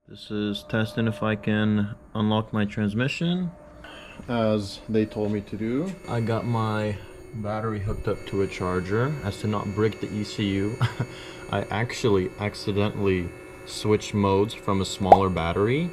This is testing if I can unlock my transmission as they told me to do. I got my battery hooked up to a charger as to not break the ECU. I actually accidentally switched modes from a smaller battery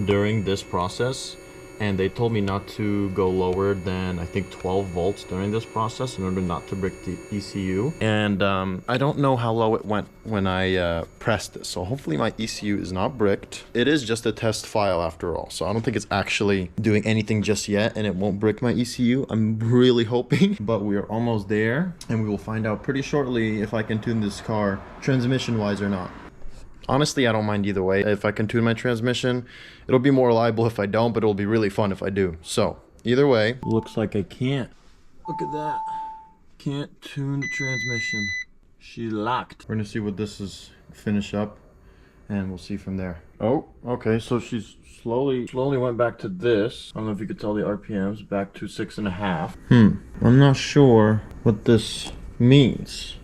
during this process, and they told me not to go lower than I think 12 volts during this process in order not to break the ECU. And I don't know how low it went when I pressed this, so hopefully my ECU is not bricked. It is just a test file after all, so I don't think it's actually doing anything just yet, and it won't brick my ECU. I'm really hoping, but we are almost there, and we will find out pretty shortly if I can tune this car transmission wise or not. Honestly, I don't mind either way. If I can tune my transmission, it'll be more reliable if I don't, but it'll be really fun if I do. So, either way. Looks like I can't. Look at that. Can't tune the transmission. She locked. We're gonna see what this is finish up, and we'll see from there. Oh, okay, so she's slowly went back to this. I don't know if you could tell the RPMs, back to 6.5. I'm not sure what this means.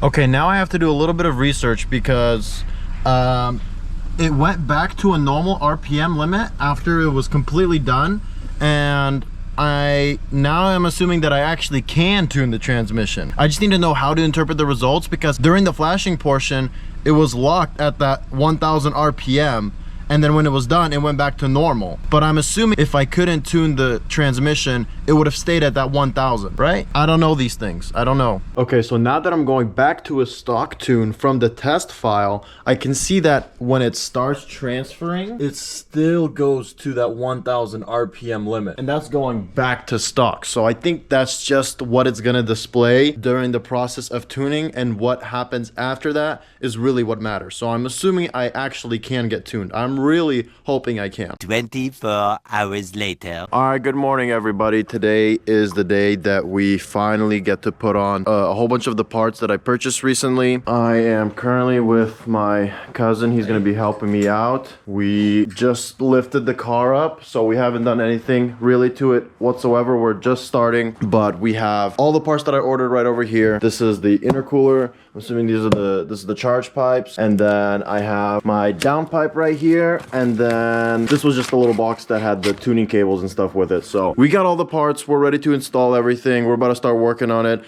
Okay, now I have to do a little bit of research because it went back to a normal RPM limit after it was completely done, and now I'm assuming that I actually can tune the transmission. I just need to know how to interpret the results, because during the flashing portion it was locked at that 1000 RPM, and then when it was done it went back to normal. But I'm assuming if I couldn't tune the transmission, it would have stayed at that 1000, right? I don't know these things. I don't know. Okay, so now that I'm going back to a stock tune from the test file, I can see that when it starts transferring, it still goes to that 1000 RPM limit, and that's going back to stock. So I think that's just what it's gonna display during the process of tuning, and what happens after that is really what matters. So I'm assuming I actually can get tuned. I'm really hoping I can. 24 hours later. All right, good morning everybody. Today is the day that we finally get to put on a whole bunch of the parts that I purchased recently. I am currently with my cousin. He's gonna be helping me out. We just lifted the car up, so we haven't done anything really to it whatsoever. We're just starting, but we have all the parts that I ordered right over here. This is the intercooler. I'm assuming this is the charge pipes, and then I have my downpipe right here, and then this was just a little box that had the tuning cables and stuff with it. So we got all the parts. We're ready to install everything. We're about to start working on it.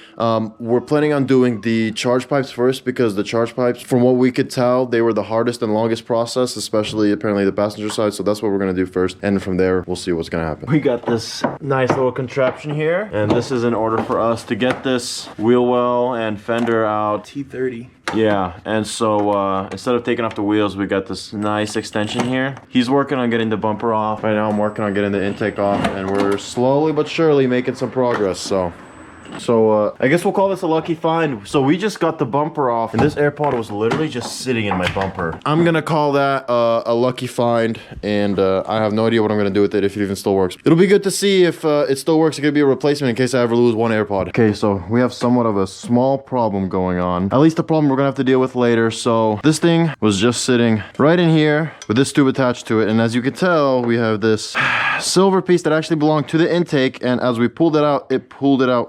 We're planning on doing the charge pipes first, because the charge pipes, from what we could tell, they were the hardest and longest process, especially apparently the passenger side. So that's what we're gonna do first, and from there we'll see what's gonna happen. We got this nice little contraption here, and this is in order for us to get this wheel well and fender out. T30. Yeah, and so instead of taking off the wheels, we got this nice extension here. He's working on getting the bumper off. Right now I'm working on getting the intake off, and we're slowly but surely making some progress. So I guess we'll call this a lucky find. So we just got the bumper off, and this AirPod was literally just sitting in my bumper. I'm gonna call that a lucky find, and I have no idea what I'm gonna do with it, if it even still works. It'll be good to see if it still works. It could be a replacement in case I ever lose one AirPod. Okay, so we have somewhat of a small problem going on. At least a problem we're gonna have to deal with later. So this thing was just sitting right in here with this tube attached to it, and as you can tell, we have this silver piece that actually belonged to the intake, and as we pulled it out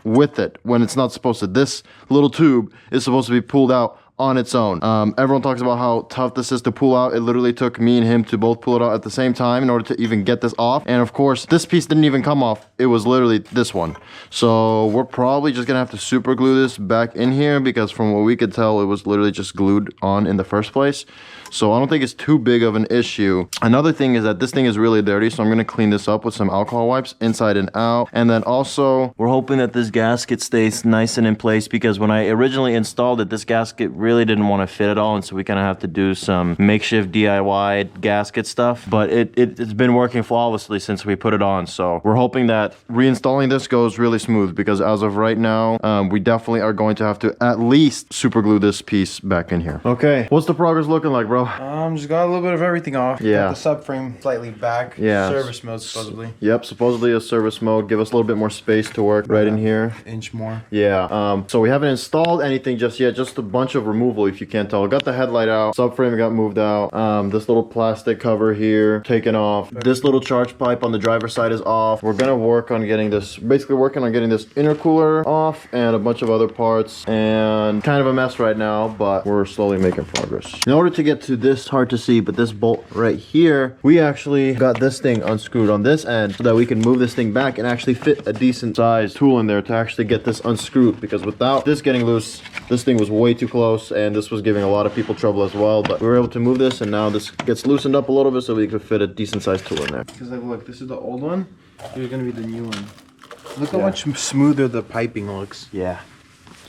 with it when it's not supposed to. This little tube is supposed to be pulled out on its own. Everyone talks about how tough this is to pull out. It literally took me and him to both pull it out at the same time in order to even get this off. And of course, this piece didn't even come off. It was literally this one. So we're probably just gonna have to super glue this back in here, because from what we could tell, it was literally just glued on in the first place. So I don't think it's too big of an issue. Another thing is that this thing is really dirty, so I'm gonna clean this up with some alcohol wipes inside and out. And then also, we're hoping that this gasket stays nice and in place, because when I originally installed it, this gasket really didn't want to fit at all, and so we kind of have to do some makeshift DIY gasket stuff. But it's been working flawlessly since we put it on, so we're hoping that reinstalling this goes really smooth, because as of right now, we definitely are going to have to at least super glue this piece back in here. Okay, what's the progress looking like, bro? Just got a little bit of everything off. Yeah. Got the subframe slightly back. Yeah. Service mode supposedly. Yep, supposedly a service mode. Give us a little bit more space to work right in here. Inch more. Yeah. So we haven't installed anything just yet. Just a bunch of removals removal if you can't tell. I got the headlight out, subframe got moved out, this little plastic cover here taken off, this little charge pipe on the driver's side is off. We're gonna work on getting this, basically working on getting this intercooler off and a bunch of other parts, and kind of a mess right now, but we're slowly making progress. In order to get to this, hard to see, but this bolt right here, we actually got this thing unscrewed on this end so that we can move this thing back and actually fit a decent sized tool in there to actually get this unscrewed, because without this getting loose, this thing was way too close and this was giving a lot of people trouble as well. But we were able to move this, and now this gets loosened up a little bit so we could fit a decent sized tool in there. Because like, look, this is the old one. Here's gonna be the new one. Look how much smoother the piping looks. Yeah,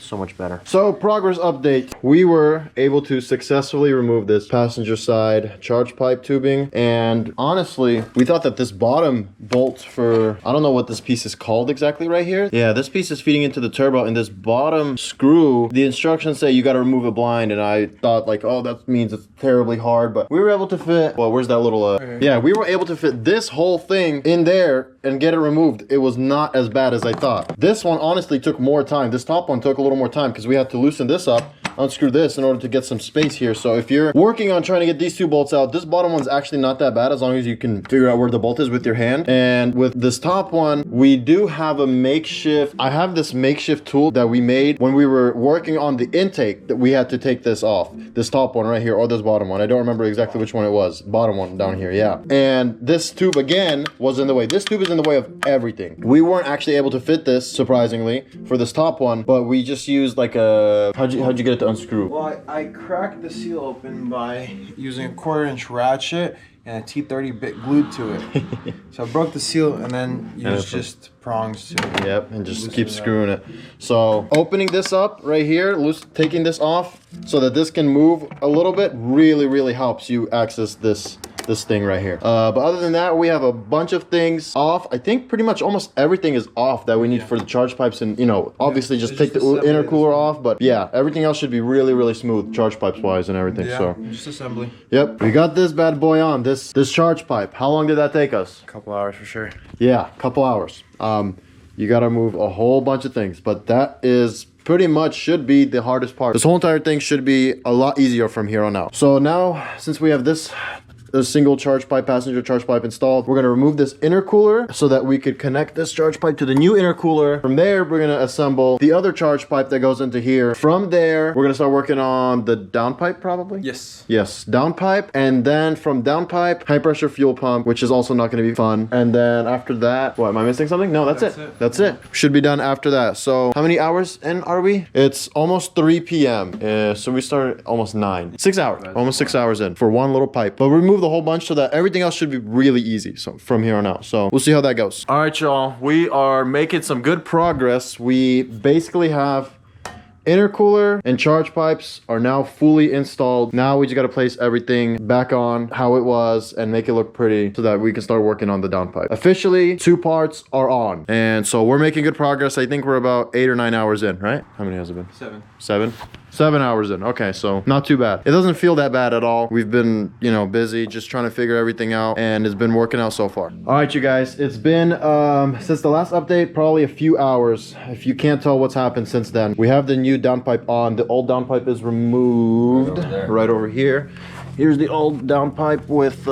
so much better. So, progress update. We were able to successfully remove this passenger side charge pipe tubing, and honestly, we thought that this bottom bolt for, I don't know what this piece is called exactly right here. Yeah, this piece is feeding into the turbo, and this bottom screw, the instructions say you got to remove it blind, and I thought like, oh, that means it's terribly hard, but we were able to fit, well, where's that little, yeah, we were able to fit this whole thing in there and get it removed. It was not as bad as I thought. This one honestly took more time. This top one took a little more time because we had to loosen this up, unscrew this in order to get some space here. So if you're working on trying to get these two bolts out, this bottom one's actually not that bad as long as you can figure out where the bolt is with your hand. And with this top one, we do have a makeshift, I have this makeshift tool that we made when we were working on the intake, that we had to take this off. This top one right here, or this bottom one. I don't remember exactly which one it was. Bottom one down here, yeah. And this tube again was in the way. This tube is in the way of everything. We weren't actually able to fit this, surprisingly, for this top one, but we just used like a, how'd you get it to unscrew? Well, I cracked the seal open by using a 1/4-inch ratchet and a T30 bit glued to it. So I broke the seal and then used just prongs to it. Yep, and just keep screwing it. So opening this up right here, taking this off so that this can move a little bit really helps you access this thing right here. But other than that, we have a bunch of things off. I think pretty much almost everything is off that we need for the charge pipes, and you know, obviously just take the intercooler off, but yeah, everything else should be really smooth charge pipes wise and everything. Yeah, so just assembly. Yep, we got this bad boy on, this charge pipe. How long did that take us? A couple hours for sure. Yeah, a couple hours. You gotta move a whole bunch of things, but that is pretty much should be the hardest part. This whole entire thing should be a lot easier from here on out. So now, since we have this single charge pipe, passenger charge pipe installed, we're going to remove this intercooler so that we could connect this charge pipe to the new intercooler. From there, we're going to assemble the other charge pipe that goes into here. From there, we're going to start working on the downpipe probably? Yes. Yes, downpipe. And then from downpipe, high pressure fuel pump, which is also not going to be fun. And then after that, what, am I missing something? No, that's it. That's it. Should be done after that. So how many hours in are we? It's almost 3 p.m. So we started almost 9. 6 hours. Almost 6 hours in for one little pipe. But we removed the whole bunch so that everything else should be really easy. So from here on out. So we'll see how that goes. All right, y'all. We are making some good progress. We basically have intercooler and charge pipes are now fully installed. Now we just got to place everything back on how it was and make it look pretty so that we can start working on the downpipe. Officially, 2 parts are on. And so we're making good progress. I think we're about 8 or 9 hours in, right? How many has it been? 7. 7? 7 hours in. Okay, so not too bad. It doesn't feel that bad at all. We've been, you know, busy just trying to figure everything out, and it's been working out so far. All right, you guys, it's been since the last update, probably a few hours. If you can't tell what's happened since then, we have the new downpipe on. The old downpipe is removed right over here. Here's the old downpipe with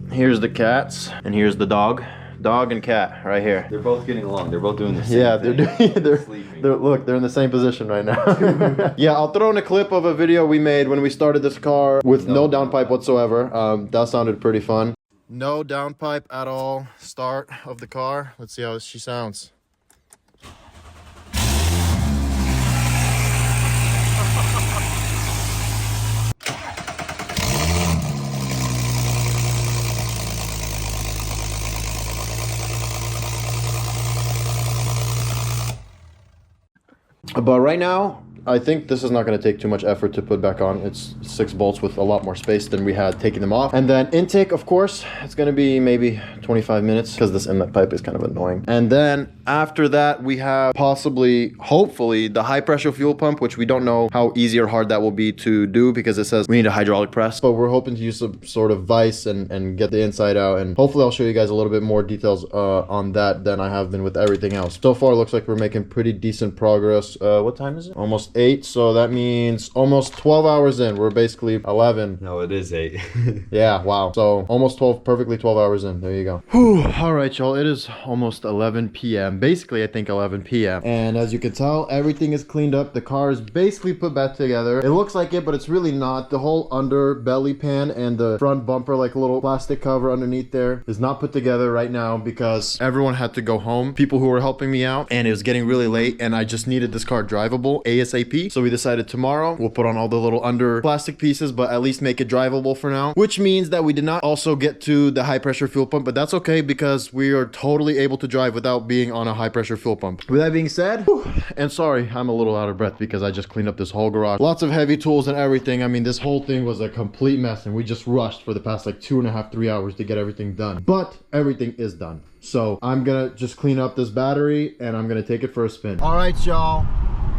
here's the cats and here's the dog and cat right here. They're both getting along. They're both doing the same thing. They're in the same position right now. Yeah, I'll throw in a clip of a video we made when we started this car with no downpipe whatsoever. That sounded pretty fun. No downpipe at all. Start of the car. Let's see how she sounds. But right now, I think this is not going to take too much effort to put back on. It's 6 bolts with a lot more space than we had taking them off. And then intake, of course, it's going to be maybe 25 minutes because this inlet pipe is kind of annoying. And then After that, we have possibly, hopefully, the high pressure fuel pump, which we don't know how easy or hard that will be to do because it says we need a hydraulic press. But we're hoping to use some sort of vise and get the inside out. And hopefully I'll show you guys a little bit more details on that than I have been with everything else. So far, it looks like we're making pretty decent progress. What time is it? Almost 8. So that means almost 12 hours in. We're basically 11. No, it is 8. Yeah, wow. So almost 12, perfectly 12 hours in. There you go. Whew. All right, y'all. It is almost 11 p.m. Basically, I think 11 p.m. And as you can tell, everything is cleaned up. The car is basically put back together. It looks like it, but it's really not. The whole under belly pan and the front bumper, like a little plastic cover underneath there, is not put together right now because everyone had to go home. People who were helping me out, and it was getting really late, and I just needed this car drivable ASAP. So we decided tomorrow we'll put on all the little under plastic pieces, but at least make it drivable for now, which means that we did not also get to the high pressure fuel pump, but that's okay because we are totally able to drive without being on a high pressure fuel pump. With that being said, and sorry, I'm a little out of breath because I just cleaned up this whole garage. Lots of heavy tools and everything. I mean, this whole thing was a complete mess, and we just rushed for the past like 2.5, 3 hours to get everything done. But everything is done. So I'm gonna just clean up this battery and I'm gonna take it for a spin. All right, y'all.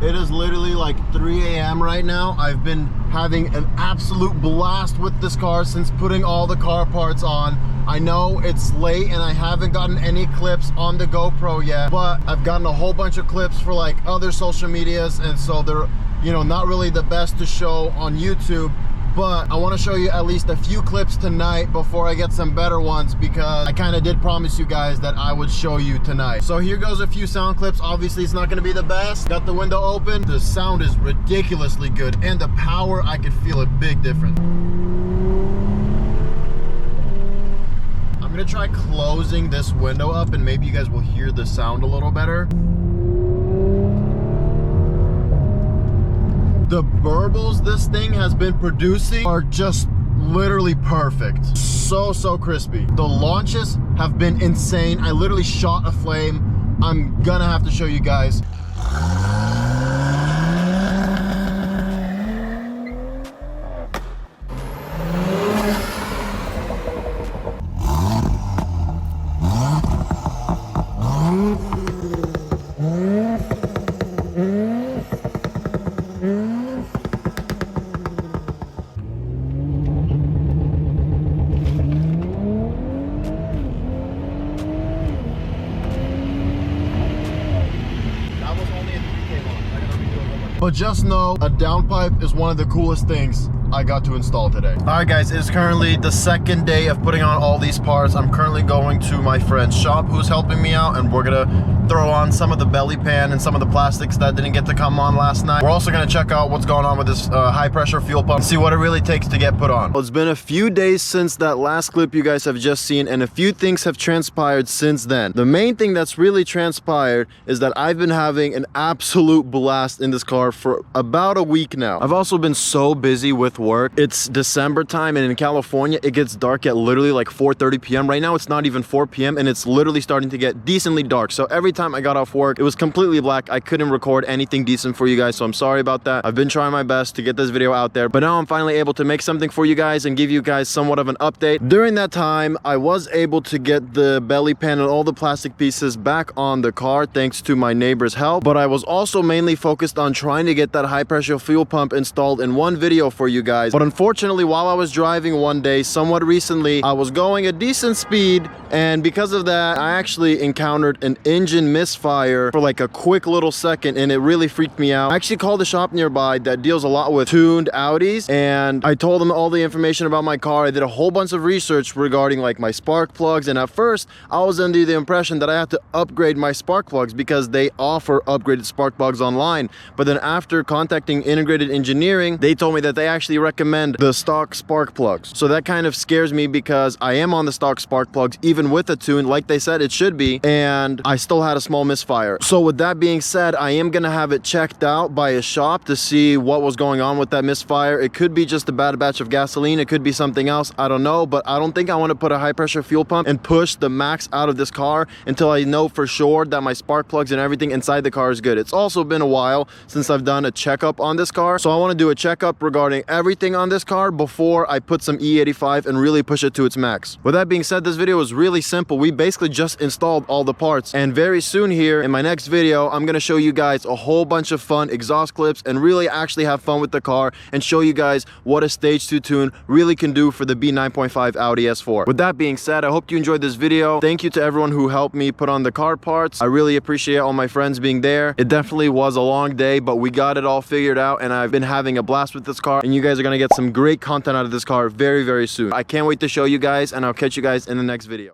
It is literally like 3 a.m. right now. I've been having an absolute blast with this car since putting all the car parts on. I know it's late and I haven't gotten any clips on the GoPro yet, but I've gotten a whole bunch of clips for like other social medias, and so they're, you know, not really the best to show on YouTube. But I want to show you at least a few clips tonight before I get some better ones, because I kind of did promise you guys that I would show you tonight. So here goes a few sound clips. Obviously it's not going to be the best. Got the window open. The sound is ridiculously good, and the power, I could feel a big difference. I'm going to try closing this window up and maybe you guys will hear the sound a little better. The burbles this thing has been producing are just literally perfect. So crispy. The launches have been insane. I literally shot a flame. I'm gonna have to show you guys. But just know, a downpipe is one of the coolest things I got to install today. All right, guys, it's currently the second day of putting on all these parts. I'm currently going to my friend's shop who's helping me out, and we're gonna throw on some of the belly pan and some of the plastics that didn't get to come on last night. We're also gonna check out what's going on with this high pressure fuel pump and see what it really takes to get put on. Well, it's been a few days since that last clip you guys have just seen, and a few things have transpired since then. The main thing that's really transpired is that I've been having an absolute blast in this car for about a week now. I've also been so busy with work. It's December time, and in California it gets dark at literally like 4:30 p.m. Right now it's not even 4 p.m. and it's literally starting to get decently dark. So every time I got off work, it was completely black. I couldn't record anything decent for you guys, so I'm sorry about that. I've been trying my best to get this video out there, but now I'm finally able to make something for you guys and give you guys somewhat of an update. During that time, I was able to get the belly pan and all the plastic pieces back on the car thanks to my neighbor's help, but I was also mainly focused on trying to get that high pressure fuel pump installed in one video for you guys. But unfortunately, while I was driving one day, somewhat recently, I was going a decent speed, and because of that, I actually encountered an engine misfire for like a quick little second, and it really freaked me out. I actually called a shop nearby that deals a lot with tuned Audis, and I told them all the information about my car. I did a whole bunch of research regarding like my spark plugs, and at first, I was under the impression that I had to upgrade my spark plugs because they offer upgraded spark plugs online. But then after contacting Integrated Engineering, they told me that they actually recommend the stock spark plugs. So that kind of scares me because I am on the stock spark plugs even with a tune like they said it should be, and I still had a small misfire. So with that being said, I am gonna have it checked out by a shop to see what was going on with that misfire. It could be just a bad batch of gasoline, it could be something else, I don't know, but I don't think I want to put a high pressure fuel pump and push the max out of this car until I know for sure that my spark plugs and everything inside the car is good. It's also been a while since I've done a checkup on this car, so I want to do a checkup regarding everything on this car before I put some E85 and really push it to its max. With that being said, this video was really simple. We basically just installed all the parts, and very soon here in my next video, I'm gonna show you guys a whole bunch of fun exhaust clips and really actually have fun with the car and show you guys what a stage 2 tune really can do for the B9.5 Audi S4. With that being said, I hope you enjoyed this video. Thank you to everyone who helped me put on the car parts. I really appreciate all my friends being there. It definitely was a long day, but we got it all figured out and I've been having a blast with this car, and you guys are gonna get some great content out of this car very, very soon. I can't wait to show you guys, and I'll catch you guys in the next video.